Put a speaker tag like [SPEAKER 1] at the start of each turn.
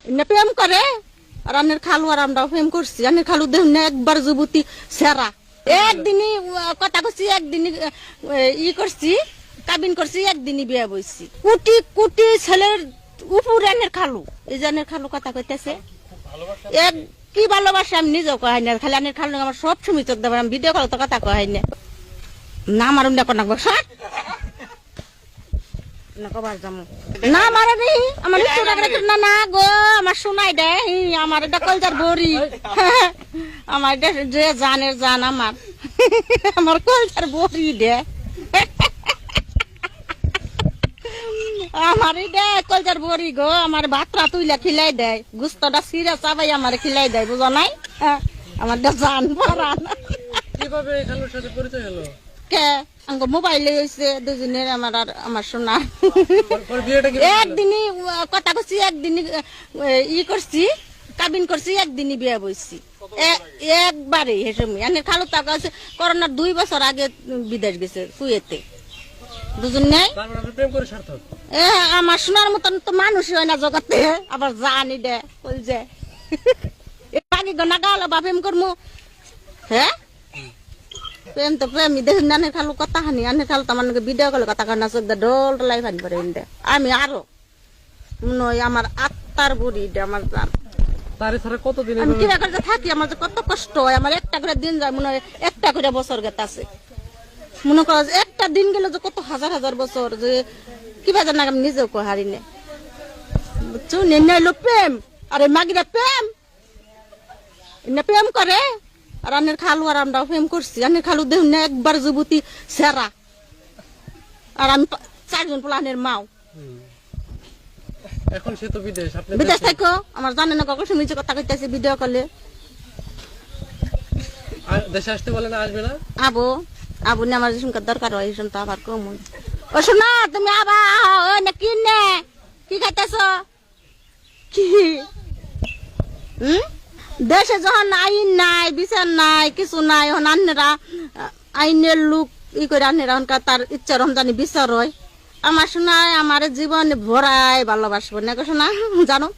[SPEAKER 1] প্রেম করে আর আনের খালু আর আমরাও প্রেম করছি। আনের খালু দেখুন না একবার যুবতী সেরা, একদিনই কথা করছি, একদিনই করছি, কাবিন করছি, একদিনই বিয়ে বইছি। কোটি কোটি ছেলের উপর আনের খালু, এই যে আনের খালু কথা কইতেছে এক কি ভালোবাসে আমি নিজেও কহাই না। খালি আনের খালু আমার সব সময় চোখ দেবার, আমি ভিডিও কল তো কথা কহাই না। না মারুন না কোন না মারা রে আমার না না গো, আমার শোনাই দেয় আমার এটা কলজার বড়ি, আমার এটা যে জানের জান আমার আমার কলজার বড়ি দে আমার এটা কলজার বড়ি গো, আমার ভাতরা তুইলা খিলাই দেয়, গুস্তটা সিরা চাবাই আমার খিলাই দেয়, বুঝো নাই? আমার জান পরান।
[SPEAKER 2] কিভাবে খালুর সাথে পরিচয় হলো?
[SPEAKER 1] কে আঙ্গ মোবাইলে হইছে দুজনের, আমার আর আমার শোনা। একদিনই কথা করছি, একদিনই করছি, কাবিন করছি, একদিনই বিয়ে বইছি একবারে। হেসময় এনে খালু টাকা আছে করোনার 2 বছর আগে বিদেশ গেছে কুয়েতে, বুঝুন নাই? আমার শোনার মতন তো মানুষই হয় না জগতে, আবার জানি দে বলছে আগে গনা গাল বা প্রেম করবো। হ্যাঁ প্রেম তো প্রেমই দেখুন আনের খালু কথা হানি, আনের খালু তো আমার ভিডিও কলে কথা কান্না চোখ ডোল টোলাই ফানি পারে আমি আরো মনে হয় আমার আত্মার বুড়ি আমার জান। আমি কিবা করে থাকি, আমার যে কত কষ্ট হয়, আমার একটা করে দিন যায় মনে হয় একটা করে বছর গেতে আছে। মনে করো একটা দিন গেলে যে কত হাজার হাজার বছর, যে কিবা জানা আমি নিজেও হারি নে বুঝছো। নেলো প্রেম আর মাগিরা প্রেম প্রেম করে আর আনের খালু আর আমরাও প্রেম করছি। আনের খালু দেখুন না একবার যুবতী সেরা, আর আমি 4 জন পোলানের মাও।
[SPEAKER 2] এখন সে তো বিদেশ, আপনি
[SPEAKER 1] বিদেশ থাকো আমার জানে না কখন শুনেছি কথা কইতেছে ভিডিও কলে।
[SPEAKER 2] দেশে আসতে বলে না, আসবে না?
[SPEAKER 1] আবো আবু না, আমার শুনকার দরকার হয় শুন তো আবার কম। ও শোনা তুমি আবার ওই না কি নে কি খাইতেছ কি? দেশে যখন আইন নাই, বিচার নাই, কিছু নাই, এখন আন্নেরা আইনের লোক করে আন্নেরা তার ইচ্ছা রমজানি বিচার হয়। আমার শোনায় আমার জীবন ভরাই ভালোবাসবো না শোনা, জানো